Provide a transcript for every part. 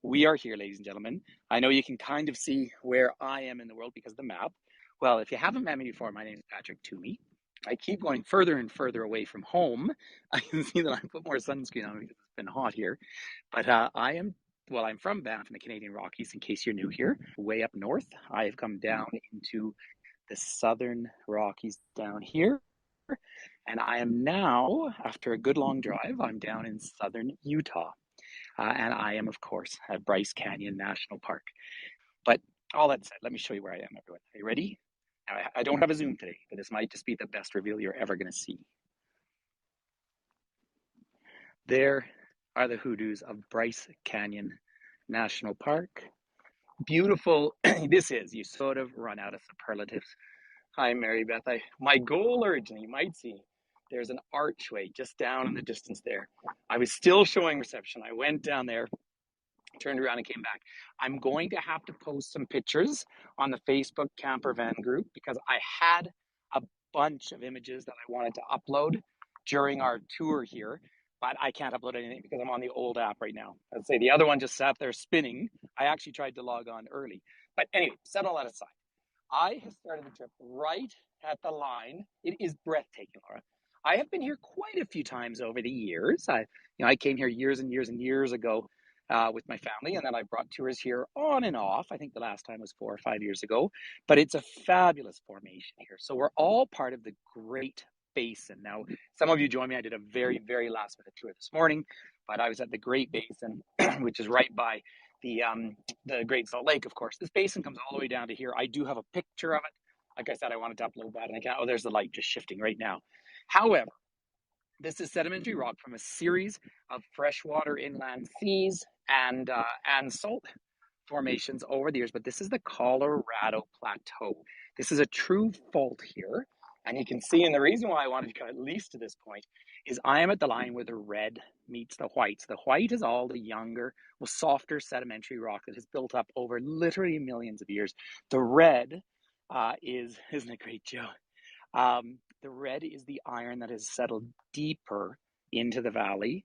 We are here, ladies and gentlemen. I know you can kind of see where I am in the world because of the map. Well, if you haven't met me before, my name is Patrick Toomey. I keep going further and further away from home. I can see that I put more sunscreen on because it's been hot here. But I'm from Banff in the Canadian Rockies, in case you're new here. Way up north, I have come down into the southern Rockies down here. And I am now, after a good long drive, I'm down in southern Utah. And I am, of course, at Bryce Canyon National Park. But all that said, let me show you where I am, everyone. Are you ready? Now, I don't have a zoom today, but this might just be the best reveal you're ever going to see. There are the hoodoos of Bryce Canyon National Park. Beautiful. You sort of run out of superlatives. Hi, Mary Beth. My goal originally, you might see, there's an archway just down in the distance there. I was still showing reception. I went down there, turned around and came back. I'm going to have to post some pictures on the Facebook camper van group because I had a bunch of images that I wanted to upload during our tour here, but I can't upload anything because I'm on the old app right now. I'd say the other one just sat there spinning. I actually tried to log on early. But anyway, set all that aside. I have started the trip right at the line. It is breathtaking, Laura. I have been here quite a few times over the years. I came here years and years and years ago with my family, and then I brought tours here on and off. I think the last time was 4 or 5 years ago, but it's a fabulous formation here. So we're all part of the Great Basin. Now, some of you joined me. I did a very, very last minute tour this morning, but I was at the Great Basin, which is right by the Great Salt Lake, of course. This basin comes all the way down to here. I do have a picture of it. Like I said, I wanted to upload that, and I can't. Oh, there's the light just shifting right now. However, this is sedimentary rock from a series of freshwater inland seas and salt formations over the years. But this is the Colorado Plateau. This is a true fault here. And you can see, and the reason why I wanted to go at least to this point is I am at the line where the red meets the white. So the white is all the younger, softer sedimentary rock that has built up over literally millions of years. The red isn't it great, Joe? The red is the iron that has settled deeper into the valley.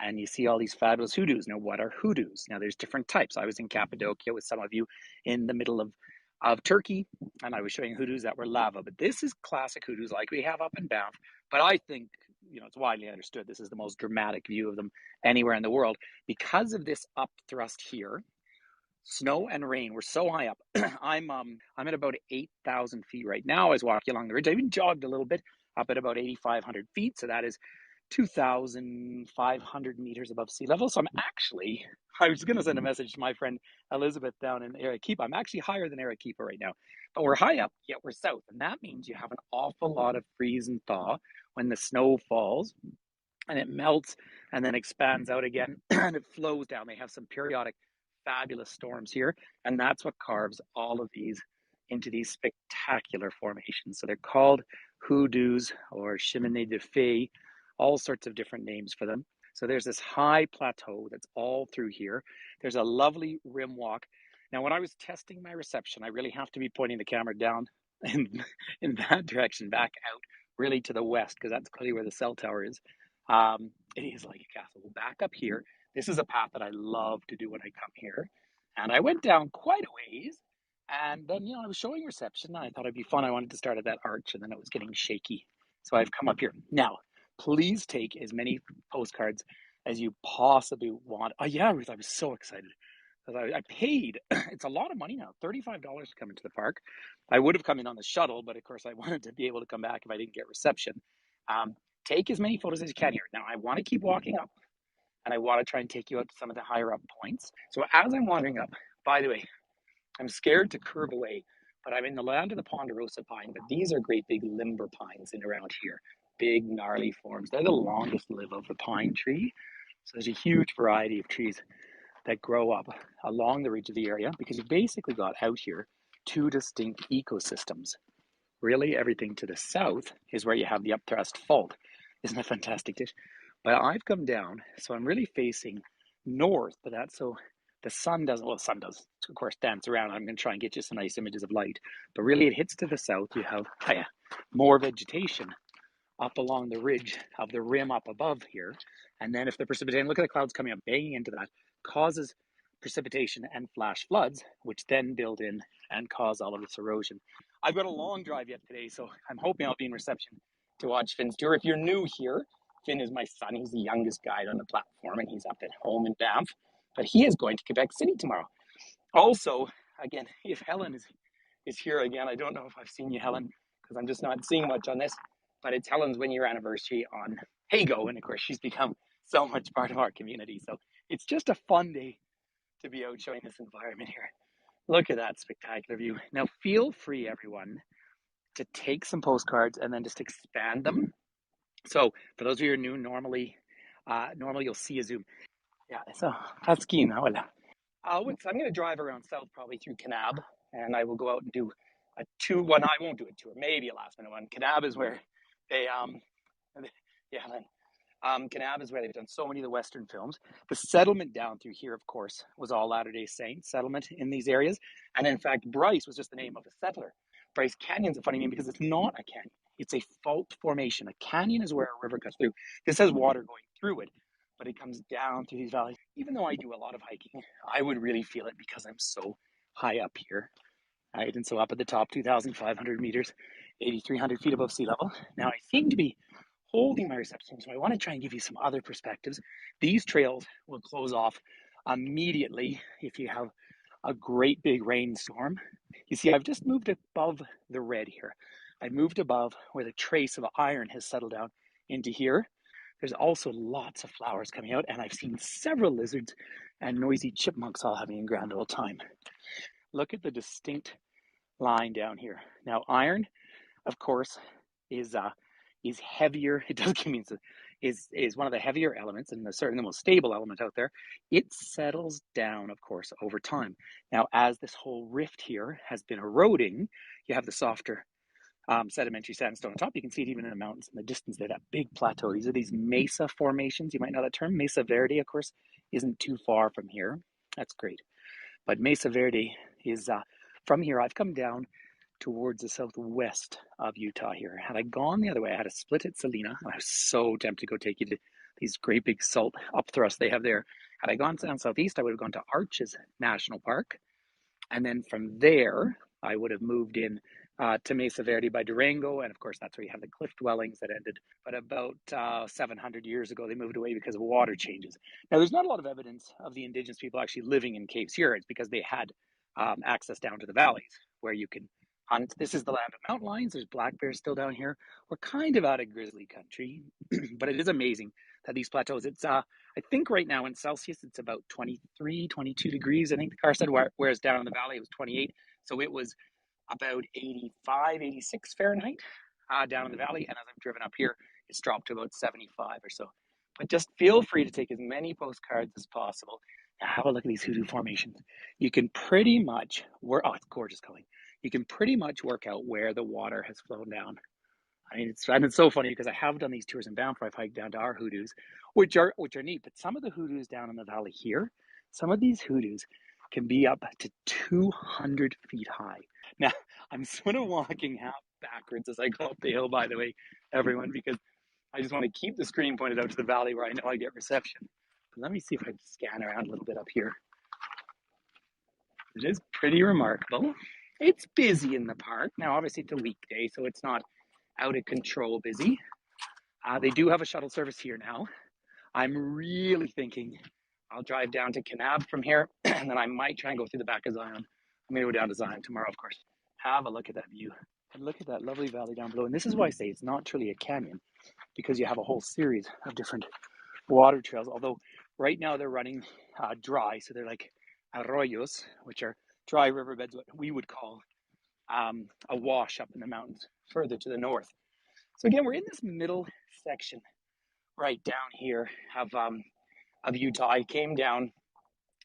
And you see all these fabulous hoodoos. Now, what are hoodoos? Now, there's different types. I was in Cappadocia with some of you in the middle of Turkey, and I was showing hoodoos that were lava. But this is classic hoodoos like we have up in Banff. But I think, it's widely understood this is the most dramatic view of them anywhere in the world because of this up thrust here. Snow and rain were so high up. I'm at about 8,000 feet right now. I was walking along the ridge. I even jogged a little bit up at about 8,500 feet. So that is 2,500 meters above sea level. So I was going to send a message to my friend Elizabeth down in Arequipa. I'm actually higher than Arequipa right now, but we're high up, yet we're south. And that means you have an awful lot of freeze and thaw when the snow falls and it melts and then expands out again and it flows down. They have some periodic fabulous storms here, and that's what carves all of these into these spectacular formations. So they're called hoodoos or chemins de feu, all sorts of different names for them. So there's this high plateau that's all through here. There's a lovely rim walk. Now, when I was testing my reception, I really have to be pointing the camera down in that direction, back out, really to the west, because that's clearly where the cell tower is. It is like a castle. Back up here, this is a path that I love to do when I come here. And I went down quite a ways. And then, I was showing reception. And I thought it'd be fun. I wanted to start at that arch, and then it was getting shaky. So I've come up here. Now, please take as many postcards as you possibly want. Oh, yeah, Ruth, I was so excited. Because I paid, it's a lot of money now, $35 to come into the park. I would have come in on the shuttle, but of course I wanted to be able to come back if I didn't get reception. Take as many photos as you can here. Now, I want to keep walking up, and I want to try and take you out to some of the higher up points. So as I'm wandering up, by the way, I'm scared to curve away, but I'm in the land of the ponderosa pine, but these are great big limber pines in around here. Big, gnarly forms. They're the longest lived of the pine tree. So there's a huge variety of trees that grow up along the ridge of the area because you've basically got out here two distinct ecosystems. Really, everything to the south is where you have the upthrust fault. Isn't that fantastic, Tish? But I've come down, so I'm really facing north, but that's so the sun doesn't, well, the sun does, of course, dance around. I'm going to try and get you some nice images of light. But really, it hits to the south. You have more vegetation up along the ridge of the rim up above here. And then if the precipitation, look at the clouds coming up, banging into that, causes precipitation and flash floods, which then build in and cause all of this erosion. I've got a long drive yet today, so I'm hoping I'll be in reception to watch Finn's tour. If you're new here, Finn is my son. He's the youngest guide on the platform, and he's up at home in Banff. But he is going to Quebec City tomorrow. Also, again, if Helen is here again, I don't know if I've seen you, Helen, because I'm just not seeing much on this. But it's Helen's 1 year anniversary on Hago, and of course, she's become so much part of our community. So it's just a fun day to be out showing this environment here. Look at that spectacular view. Now, feel free, everyone, to take some postcards and then just expand them. So for those of you who are new, normally you'll see a zoom. Yeah, so Paskin, hola. I'm going to drive around south, probably through Kanab, and I will go out and do a tour. Well, no, I won't do a tour, maybe a last minute one. Kanab is where they, Kanab is where they've done so many of the Western films. The settlement down through here, of course, was all Latter-day Saint settlement in these areas. And in fact, Bryce was just the name of a settler. Bryce Canyon's a funny name because it's not a canyon. It's a fault formation. A canyon is where a river cuts through. This has water going through it, but it comes down through these valleys. Even though I do a lot of hiking, I would really feel it because I'm so high up here. Right, and so up at the top, 2,500 meters, 8,300 feet above sea level. Now I seem to be holding my reception, so I want to try and give you some other perspectives. These trails will close off immediately if you have a great big rainstorm. You see, I've just moved above the red here. I moved above where the trace of iron has settled down into here. There's also lots of flowers coming out, and I've seen several lizards and noisy chipmunks all having a grand old time. Look at the distinct line down here. Now, iron, of course, is heavier. It does give me is one of the heavier elements and certainly the most stable element out there. It settles down, of course, over time. Now, as this whole rift here has been eroding, you have the softer sedimentary sandstone on top. You can see it even in the mountains in the distance there, that big plateau. These are these mesa formations. You might know that term. Mesa Verde, of course, isn't too far from here. That's great. But Mesa Verde is from here. I've come down towards the southwest of Utah here. Had I gone the other way, I had a split at Salina. I was so tempted to go take you to these great big salt upthrusts they have there. Had I gone down southeast, I would have gone to Arches National Park. And then from there, I would have moved in to Mesa Verde by Durango. And of course, that's where you have the cliff dwellings that ended. But about 700 years ago, they moved away because of water changes. Now, there's not a lot of evidence of the indigenous people actually living in Caves here. It's because they had access down to the valleys where you can hunt. This is the land of mountain lions. There's black bears still down here. We're kind of out of grizzly country, but it is amazing that these plateaus, it's I think right now in Celsius, it's about 23, 22 degrees. I think the car said, whereas down in the valley, it was 28. So it was about 85, 86 Fahrenheit down in the valley. And as I've driven up here, it's dropped to about 75 or so. But just feel free to take as many postcards as possible. Now have a look at these hoodoo formations. You can pretty much it's gorgeous going. You can pretty much work out where the water has flowed down. I mean, it's so funny because I have done these tours in Banff where I've hiked down to our hoodoos, which are neat. But some of the hoodoos down in the valley here, some of these hoodoos can be up to 200 feet high. Now, I'm sort of walking half backwards as I go up the hill, by the way, everyone, because I just want to keep the screen pointed out to the valley where I know I get reception. But let me see if I can scan around a little bit up here. It is pretty remarkable. It's busy in the park. Now, obviously, it's a weekday, so it's not out of control busy. They do have a shuttle service here now. I'm really thinking I'll drive down to Kanab from here, and then I might try and go through the back of Zion. I'm going to go down to Zion tomorrow, of course. Have a look at that view. And look at that lovely valley down below. And this is why I say it's not truly a canyon, because you have a whole series of different water trails, although right now they're running dry, so they're like arroyos, which are dry riverbeds, what we would call a wash up in the mountains further to the north. So again, we're in this middle section right down here of Utah. I came down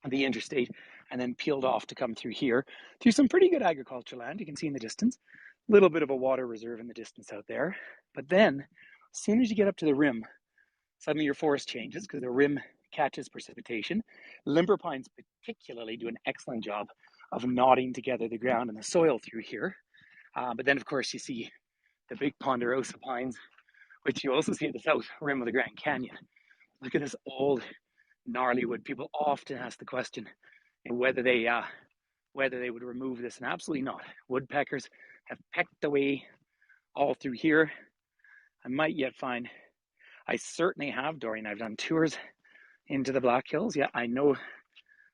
the interstate and then peeled off to come through here through some pretty good agricultural land. You can see in the distance, a little bit of a water reserve in the distance out there. But then as soon as you get up to the rim, suddenly your forest changes because the rim catches precipitation. Limber pines particularly do an excellent job of knotting together the ground and the soil through here. But then, of course, you see the big ponderosa pines, which you also see at the south rim of the Grand Canyon. Look at this old gnarly wood. People often ask the question, and whether they would remove this, and absolutely not. Woodpeckers have pecked away all through here. I might yet find, I certainly have, Dorian. I've done tours into the Black Hills. Yeah, I know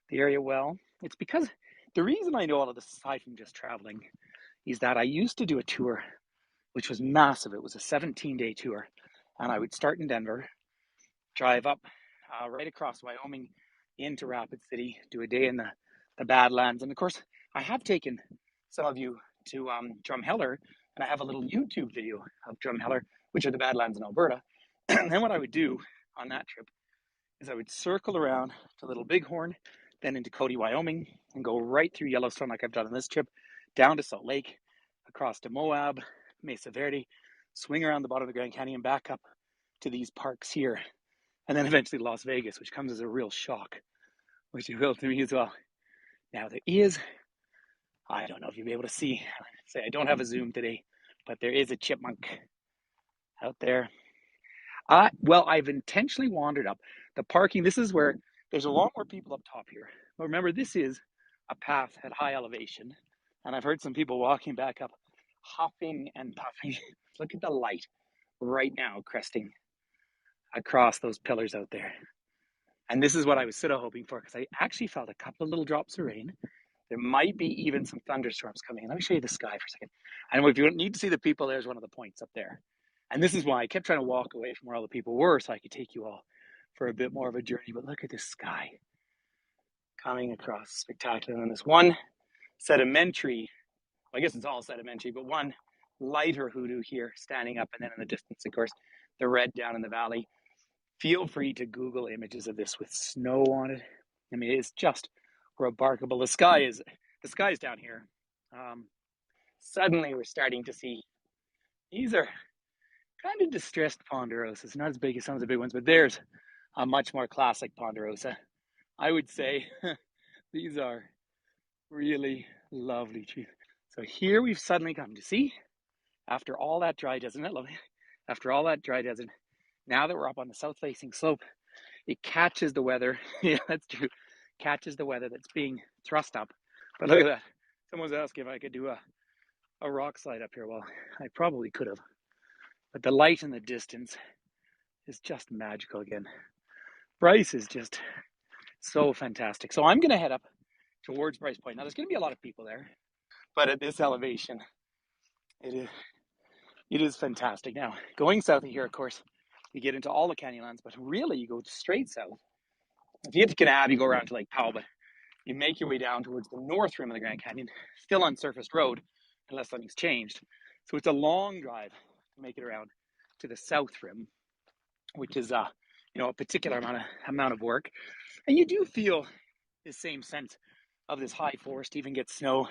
the area well. It's because the reason I know all of this, aside from just traveling, is that I used to do a tour which was massive. It was a 17-day tour, and I would start in Denver, drive up right across Wyoming into Rapid City, do a day in the Badlands. And of course, I have taken some of you to Drumheller, and I have a little YouTube video of Drumheller, which are the Badlands in Alberta. And then what I would do on that trip is I would circle around to Little Bighorn, then into Cody, Wyoming, and go right through Yellowstone like I've done on this trip, down to Salt Lake, across to Moab, Mesa Verde, swing around the bottom of the Grand Canyon, back up to these parks here, and then eventually Las Vegas, which comes as a real shock, which it will to me as well. Now there is, I don't know if you'll be able to see, say I don't have a zoom today, but there is a chipmunk out there. Well, I've intentionally wandered up the parking. This is where there's a lot more people up top here. But remember, this is a path at high elevation, and I've heard some people walking back up, huffing and puffing. Look at the light right now cresting across those pillars out there. And this is what I was sort of hoping for, because I actually felt a couple of little drops of rain. There might be even some thunderstorms coming in. Let me show you the sky for a second. And if you need to see the people, there's one of the points up there. And this is why I kept trying to walk away from where all the people were so I could take you all for a bit more of a journey. But look at this sky coming across, spectacular. And this one sedimentary, well, I guess it's all sedimentary, but one lighter hoodoo here standing up, and then in the distance, of course, the red down in the valley. Feel free to Google images of this with snow on it. I mean, it's just remarkable. The sky is down here. Suddenly we're starting to see, these are kind of distressed ponderosas, not as big as some of the big ones, but there's a much more classic ponderosa. I would say these are really lovely trees. So here we've suddenly come to see, after all that dry desert, isn't it lovely? After all that dry desert, now that we're up on the south-facing slope, it catches the weather. Yeah, that's true. Catches the weather that's being thrust up. But look at that. Someone's asking if I could do a rock slide up here. Well, I probably could have. But the light in the distance is just magical again. Bryce is just so fantastic. So I'm going to head up towards Bryce Point. Now, there's going to be a lot of people there. But at this elevation, it is fantastic. Now, going south of here, of course, you get into all the Canyonlands, but really you go straight south. If you get to Kanab, you go around to Lake Powell, but you make your way down towards the north rim of the Grand Canyon, still on surfaced road, unless something's changed. So it's a long drive to make it around to the south rim, which is a particular amount of work. And you do feel the same sense of this high forest, even gets snow,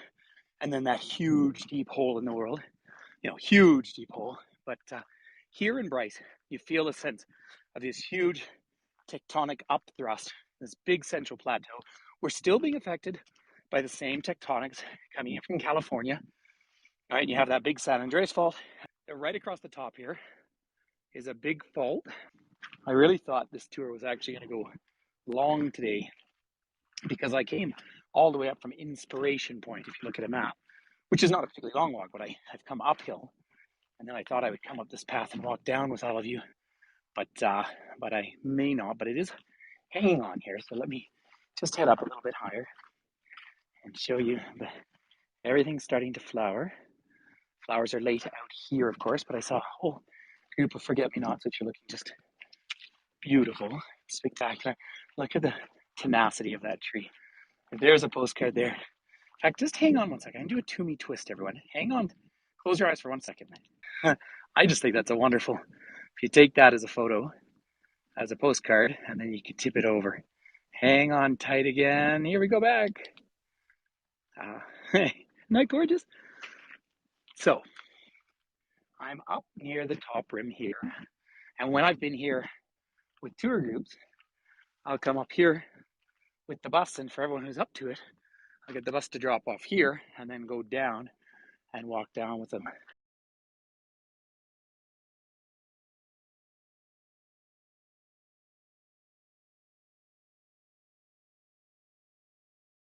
and then that huge deep hole in the world, huge deep hole. But here in Bryce, you feel a sense of this huge tectonic upthrust, this big central plateau. We're still being affected by the same tectonics coming in from California. All right, you have that big San Andreas fault. Right across the top here is a big fault. I really thought this tour was actually going to go long today, because I came all the way up from Inspiration Point, if you look at a map, which is not a particularly long walk, but I've come uphill. And then I thought I would come up this path and walk down with all of you, but I may not. But it is hanging on here, so let me just head up a little bit higher and show you everything's starting to flower. Flowers are late out here, of course, but I saw a whole group of forget-me-nots, which are looking just beautiful, spectacular. Look at the tenacity of that tree. There's a postcard there. In fact, just hang on one second. I'm going to do a Toomey twist, everyone. Hang on. Close your eyes for 1 second. I just think that's a wonderful. If you take that as a photo, as a postcard, and then you can tip it over. Hang on tight again. Here we go back. Isn't that gorgeous? So, I'm up near the top rim here. And when I've been here with tour groups, I'll come up here with the bus, and for everyone who's up to it, I'll get the bus to drop off here and then go down and walk down with them.